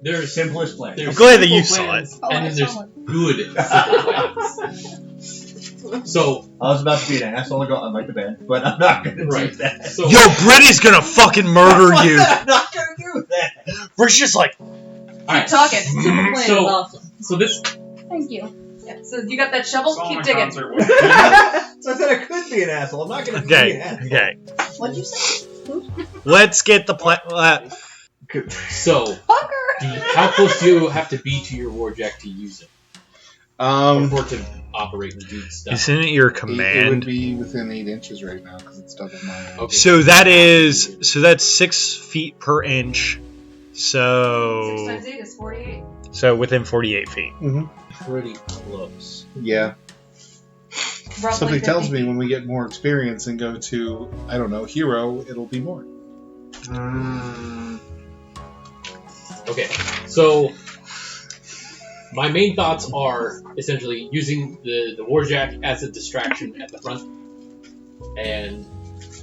There's Simplest plan. there's I'm glad that you simple saw plans, Oh, and I then there's saw one. good simple plans. So I was about to be an asshole and go unlike the band, but I'm not going to do right. that. So Yo, Brittany's gonna fucking murder you. I'm not going to do that. We're just like, alright. Talking. Simple plan So- is awesome. So this Thank you. Yeah, so you got that shovel? Saw Keep my digging. concert with So I said I could be an asshole. I'm not going to be an okay, asshole. okay. What'd you say? Let's get the plan. so Fucker! how close do you have to be to your warjack to use it? Or for it to operate and do stuff? Isn't it your It would command? be within 8 inches right now because it's double mine. Okay. So that's 6 feet per inch. 6 So times 8 is 48. within 48 feet. Pretty close. Yeah. Roughly Something tells 50. me when we get more experience and go to, I don't know, hero, it'll be more. Okay, so my main thoughts are essentially using the warjack as a distraction at the front, and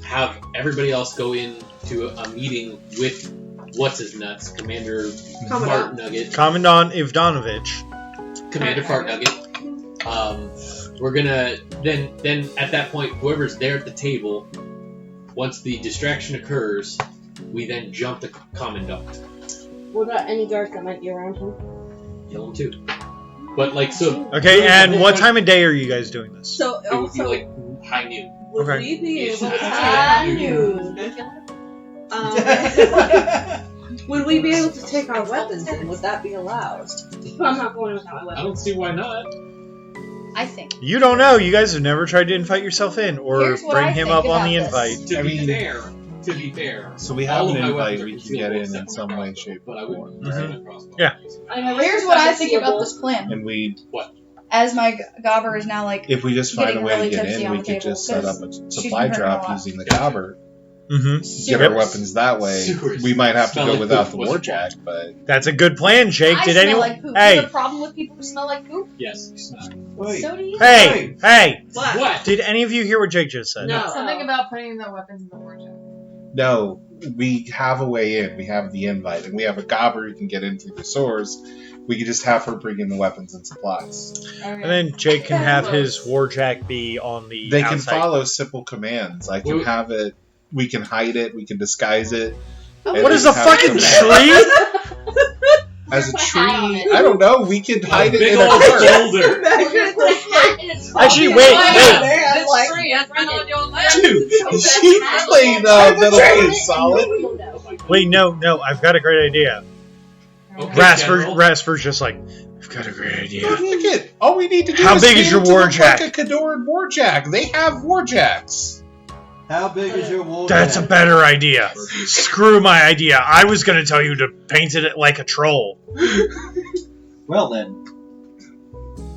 have everybody else go into a meeting with what's his nuts, Commander Fart Nugget, Commandant Ivdanovich. Commander Fart Nugget. We're gonna then at that point, whoever's there at the table, once the distraction occurs, we then jump to Commandant. What about any guards that might be around him? Kill him too. But like so. Okay, and what time of day are you guys doing this? So It would be also, like high noon. would Okay. we be It's able to high take, noon. would we be able to take our weapons in? Would that be allowed? I'm not going without my I weapon. don't see why not. I think. You don't know. You guys have never tried to invite yourself in or Here's what bring I him think up on the about this. invite. To I be mean- fair. So we all have an of my weapons invite are we can concealable get in except some for way, crossbow, shape, but I or wouldn't form. use a crossbow. Yeah. I never Here's said what I that's think about doable. this plan. And we, As my gobber is now like if we just find a Getting way really to get tipsy in, on we the could table, just set up a supply been hurting a drop lot. using the gobber Mm-hmm. get our weapons that way. Sewers. We might have to Smell go like without poop. the What's your warjack, but That's a good plan, Jake. I Did smell anyone? like poop. Hey, You have a problem with people who smell like poop? Yes, you smell. Wait. So do you. hey, hey! What? What? Did any of you hear what Jake just said? No. Something about putting the weapons in the warjack. no, we have a way in. We have the invite, and we have a gobber who can get in through the sewers. We could just have her bring in the weapons and supplies. Okay. And then Jake can have his warjack be on the They can outside. follow simple commands. I can Wait. have it. We can hide it. We can disguise it. and What is then a have fucking some- tree? As a Put a hat on tree? it. I don't know. We can hide it Big in a old cart. boulder. We're gonna put a hat in its Actually, pocket. wait, Why? wait. Like, tree has been on your lap. Dude, So she's that's playing hat. Metal Gear Solid. You'll know. Wait, no, I've got a great idea. Okay, General. Rasper's just like, I've got a great idea. Look it. All we need to do How is big is hand your it to them warjack? like a Cadoran warjack. They have warjacks. How big is your wall? That's a better idea. Screw my idea. I was gonna tell you to paint it like a troll. Well then.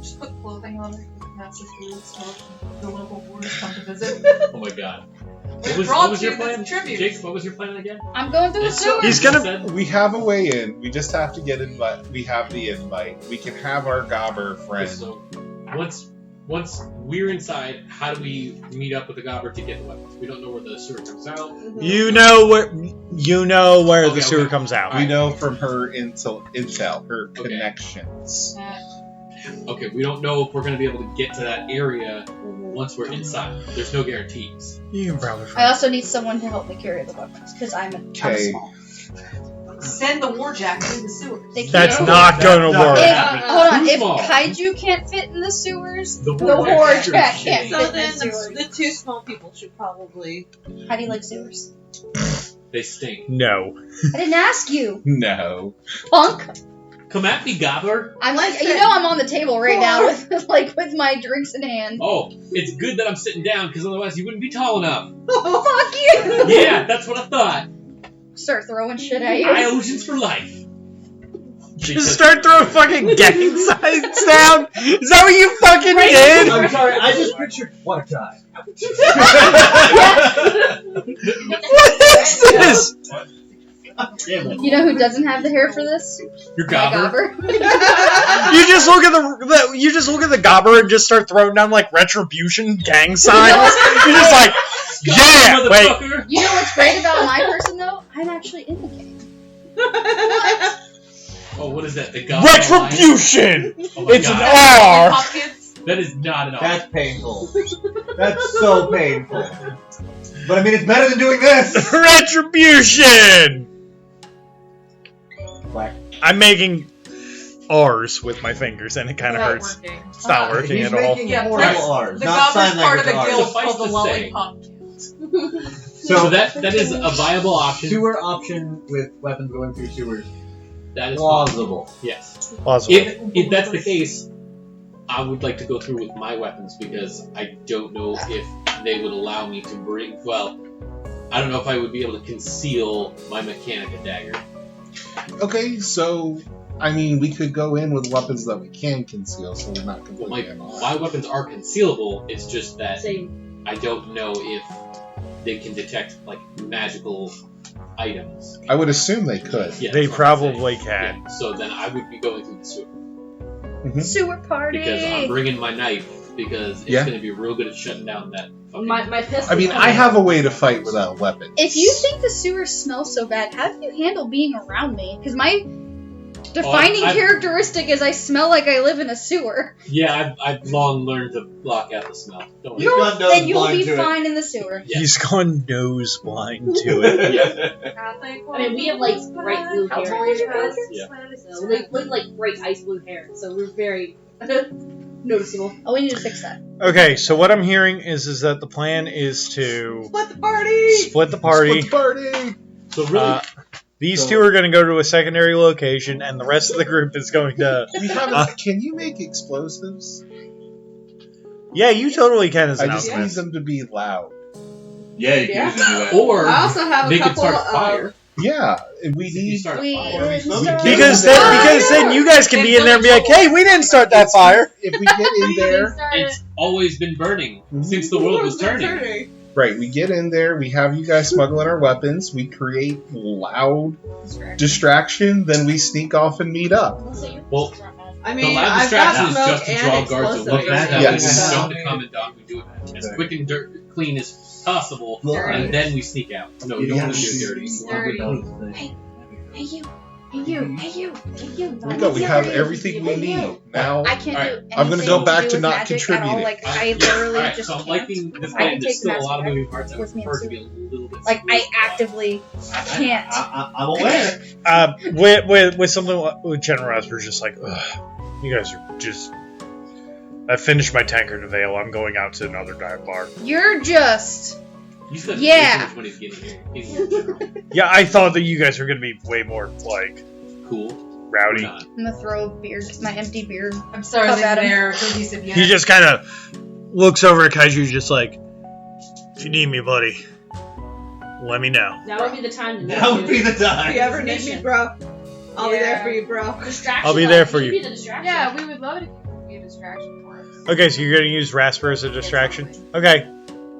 Just put clothing on it. That's just really smart. The local boarders come to visit. Oh my god. We're What was brought your to plan? this tribute. Jake, what was your plan again? I'm going through the It's so- sewer. He's gonna- said- We have a way in. We just have to get invite. We have the invite. We can have our gobber friend. So once we're inside, how do we meet up with the gobber to get the weapons? We don't know where the sewer comes out. You know where Okay, the sewer okay. comes out. We know from her intel, her Okay. connections. Okay, we don't know if we're going to be able to get to that area once we're inside. There's no guarantees. You can probably I find also need someone to help me carry the weapons because I'm Okay. small. Send the warjack through the sewer. They That's can't. not gonna That's not work. gonna If, happen. hold on, Too if small. Kaiju can't fit in the sewers, The the warjack warjack should can't So fit in then the sewers. the two small people should probably. How do you like sewers? They stink. No. I didn't ask you, No. punk. Come at me, gobbler. I'm like, Listen. you know, I'm on the table right now with with my drinks in hand. Oh, it's good that I'm sitting down because otherwise you wouldn't be tall enough. Fuck you! Yeah, that's what I thought. Start throwing shit at you. High oceans for life. Just start throwing fucking gang signs down? Is that what you fucking did? I'm sorry, I just pictured what a guy. What is this? Damn it. You know who doesn't have the hair for this? Your My gobber. gobber. You just look at the gobber and just start throwing down like retribution gang signs. You're just like, yeah. Wait, Motherfucker. You know what's great about my person though? I'm actually in the game. Oh, what is that? The gobber retribution. alliance? Oh my It's an God. R. Pockets. That is not an R. That's painful. That's so painful. But I mean, it's better than doing this. Retribution. Whack. I'm making R's with my fingers, and it kind of Not hurts. working. It's not working He's at all. making Yeah, horrible that's- R's, The not gobber's sign part of language the R's. guild Suffice called the to say- Lollipop. So that is a viable option. Sewer option with weapons going through sewers. That is Plausible. yes. Plausible. If that's the case, I would like to go through with my weapons because I don't know if they would allow me to bring. Well, I don't know if I would be able to conceal my Mechanica dagger. Okay, so I mean, we could go in with weapons that we can conceal, so we're not Well, completely my unarmed. weapons are concealable. It's just that Same. I don't know if they can detect like magical items. I would assume they could. Yeah, They that's what I'm saying. probably can. Yeah, so then I would be going through the sewer Sewer party. because I'm bringing my knife because it's Yeah. going to be real good at shutting down that. Fucking My pistol. I mean, I have a way to fight without weapons. If you think the sewers smell so bad, how do you handle being around me? Because my defining I've- characteristic is I smell like I live in a sewer. Yeah, I've long learned to block out the smell. Don't You've worry. got nose Then you'll blind be to it. fine in the sewer. Yeah. He's gone nose blind to it. I mean, we have like bright blue How hair. tall is your brother? Yeah. So we look like bright ice blue hair. So we're very noticeable. Oh, we need to fix that. Okay, so what I'm hearing is that the plan is to Split the party! split the party. Split the party! So really, These So- two are going to go to a secondary location, and the rest of the group is going to. We have can you make explosives? Yeah, you totally can as I an just need alchemist. them to be loud. Yeah, you Yeah. can easily do that. or I also have they a could couple start a of. fire. Yeah, and we If you need. start a We fire. Because then you guys can be in there and be like, "Hey, we didn't start that fire." If we get in there, It's always been burning since the world was turning. Right, we get in there, we have you guys smuggle in our weapons, we create loud distraction, then we sneak off and meet up. Well, I the mean, loud I've got distraction is smoke just to and draw guards explosive. away. Yes. That Yes. way we jump the Commandant, we do it as quick and clean as possible, and then we sneak out. No, you don't want to do it dirty. Hey you. Hey you. Hey you. Hey you. We go, we have everything we need. Now, I can't do anything I'm gonna go back do to with not magic at all. contributing. Like, I literally Alright, just so I'm can't. liking this I game. can There's take still a the lot of master moving parts. I would with me prefer to too. be a little bit Like, I smoother. actively can't. I'm aware. With something with General Rasper's just like, ugh, you guys are just. I finished my tankard of ale. I'm going out to another dive bar. You're just. You spent Yeah. way too much money getting here. Yeah, I thought that you guys were gonna be way more like Cool. rowdy. Not. I'm gonna throw beer, my empty beer. I'm sorry Cup that at him. they're cohesive yet. He just kind of looks over at Kaiju, just like, if you need me, buddy, let me know. That would be the time to That would be the If you time. ever need me, bro, I'll be there for you, bro. distraction. I'll be there though. for You'd you. Be the distraction. Yeah, we would love it if you could be a distraction for us. Okay, so you're gonna use Rasper as a distraction. Okay,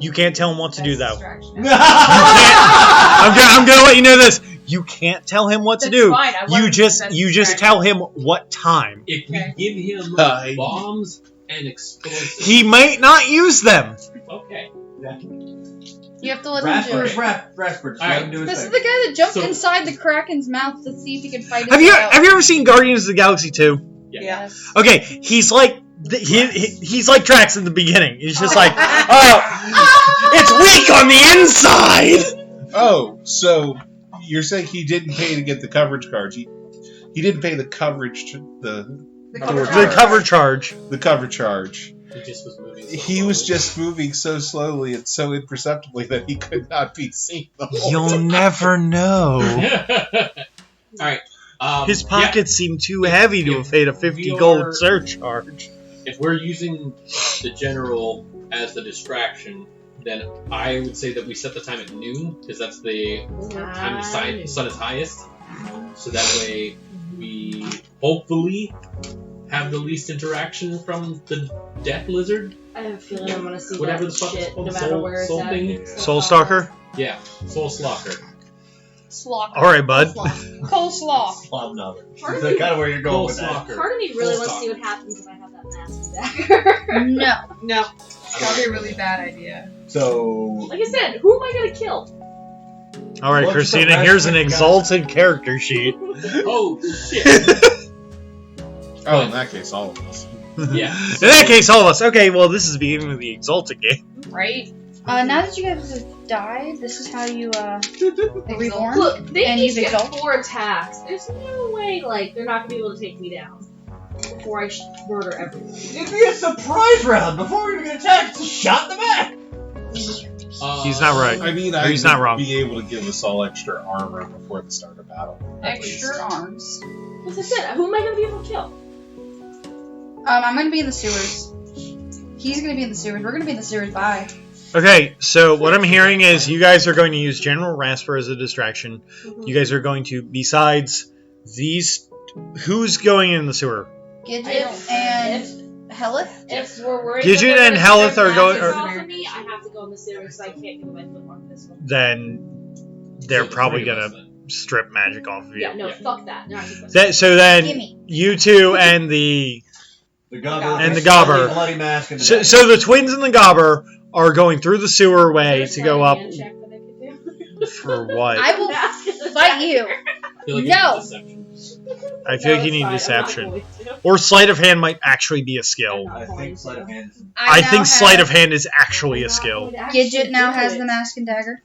you can't tell him what to do though. I'm gonna let you know this. You can't tell him what to That's do. fine, I You wanted to just set you just distraction. tell him what time. If we Okay. give him Hi. bombs and explosives, He might not use them. okay. You have to let him do it. Rasper, Alright. let him do his This is thing. the guy that jumped So- inside the Kraken's mouth to see if he could fight his Have you way out. ever seen Guardians of the Galaxy 2? Yes. Okay, he's like he's like Drax in the beginning. He's just like, it's weak on the inside. Oh, so you're saying he didn't pay to get the coverage cards? He didn't pay the coverage The cover charge. the cover charge. He just was moving. so He was slowly. just moving so slowly and so imperceptibly that he could not be seen. The whole You'll time. never know. Alright. His pockets seem too heavy to have paid a 50 We gold are- surcharge. If we're using the general as the distraction, then I would say that we set the time at noon, because that's the time the sun is highest. So that way we hopefully have the least interaction from the death lizard. I have a feeling I'm gonna see Whatever that the fuck it's shit called, no matter where it's soul at. thing? Soul Stalker? Yeah, Soul Slacker. Slock. Alright, bud. Coleslaw. Hobnobbing. Part Is of that me- kind of where you're going Soul with that? Slacker. Part of me really Full wants to see stop. what happens if I have that mask dagger. No. No. Probably a really bad idea. So, Like I said, who am I gonna kill? Alright, What's Christina, the here's an rest of the exalted character sheet. Oh, shit. Oh, in that case, all of us. Yeah. In that case, all of us. Okay, well, this is the beginning of the exalted game. Right? Now that you guys have died, this is how you, reborn. Look, they And each use get exalt. 4 attacks. There's no way, like, they're not gonna be able to take me down before I murder everyone. it'd be a surprise round before we even get attacked. It's a shot in the back. He's not right. I mean, He's I not would wrong. be able to give us all extra armor before the start of battle. at Extra least. arms. As I said, who am I gonna be able to kill? I'm gonna be in the sewers. He's gonna be in the sewers. We're gonna be in the sewers. Bye. Okay, so what I'm hearing is you guys are going to use General Rasper as a distraction. You guys are going to, besides these, who's going in the sewer? Gidget and Helith. If we're worried Gidget that they're and gonna Helith start are going- matches are- off of me, I have to go in the sewer because I can't get my foot on this one. Then they're So the probably three of gonna us then. strip magic off of you. Yeah, no, Yeah. fuck that. They're not keeping So then Gimme. you two and the The gobber. And the gobber. Bloody mask and the so, dagger. so the twins and the gobber are going through the sewer way to go up for what? I will fight you. I feel like No. it's deception. I feel like you need deception. Or sleight of hand might actually be a skill. I think sleight of hand is I now think sleight have- of hand is actually a skill. Gidget now has the mask and dagger.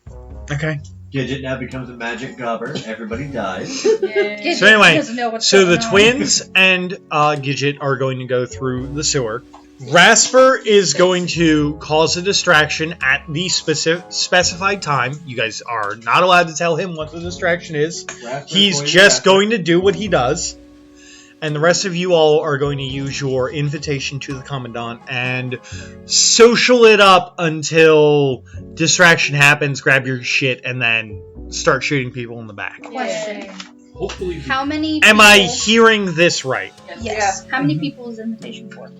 Okay. Gidget now becomes a magic gobber. Everybody dies. Gidget So anyway, doesn't know what's So the going on. twins and Gidget are going to go through the sewer. Rasper is going to cause a distraction at the specified time. You guys are not allowed to tell him what the distraction is. He's just going to do what he does. And the rest of you all are going to use your invitation to the Commandant and social it up until distraction happens, grab your shit, and then start shooting people in the back. Question: Hopefully, How many? Am I people- hearing this right? Yes. How many people is the invitation for?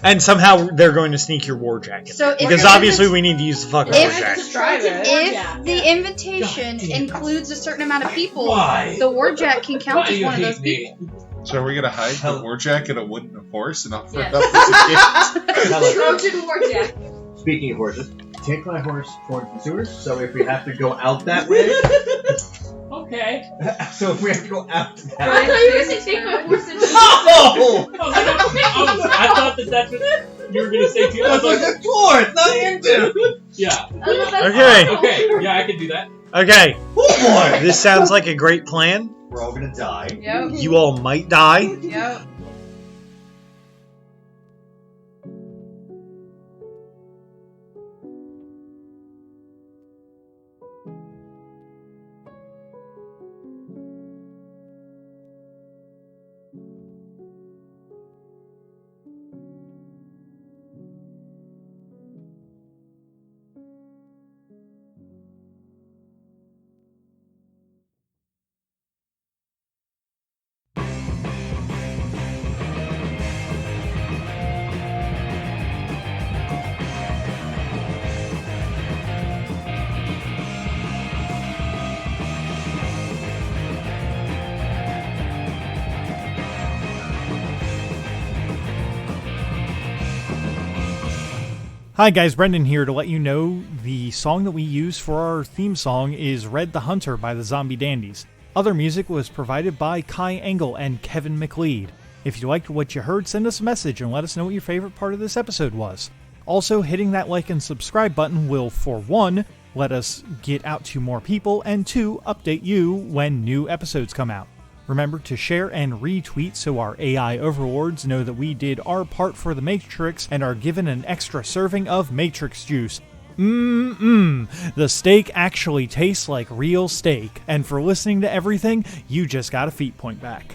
And somehow they're going to sneak your war jacket. So if Because your obviously we need to use the fucking war If- jacket. Try it. If the invitation includes a certain amount of people, Why? the warjack can count Why do as you one of hate those me? people. So are we gonna hide the Hell. warjack in a wooden horse and offer Yes. it up as a gift? Hello. Trojan warjack. Speaking of horses, take my horse towards the sewers, so if we have to go out that way, Okay. so if we have to go out that I way. thought you were going to take my horse into Oh! I thought that's what you were gonna say too. I was like, That's towards, not into! yeah. Okay. Okay. Yeah, I can do that. Okay, Oh boy! this sounds like a great plan. We're all gonna die. Yep. You all might die. Yep. Hi guys, Brendan here to let you know the song that we use for our theme song is Red the Hunter by the Zombie Dandies. Other music was provided by Kai Engel and Kevin McLeod. If you liked what you heard, send us a message and let us know what your favorite part of this episode was. Also, hitting that like and subscribe button will, for one, let us get out to more people, and two, update you when new episodes come out. Remember to share and retweet so our AI overlords know that we did our part for the Matrix and are given an extra serving of Matrix juice. The steak actually tastes like real steak. And for listening to everything, you just got a feet point back.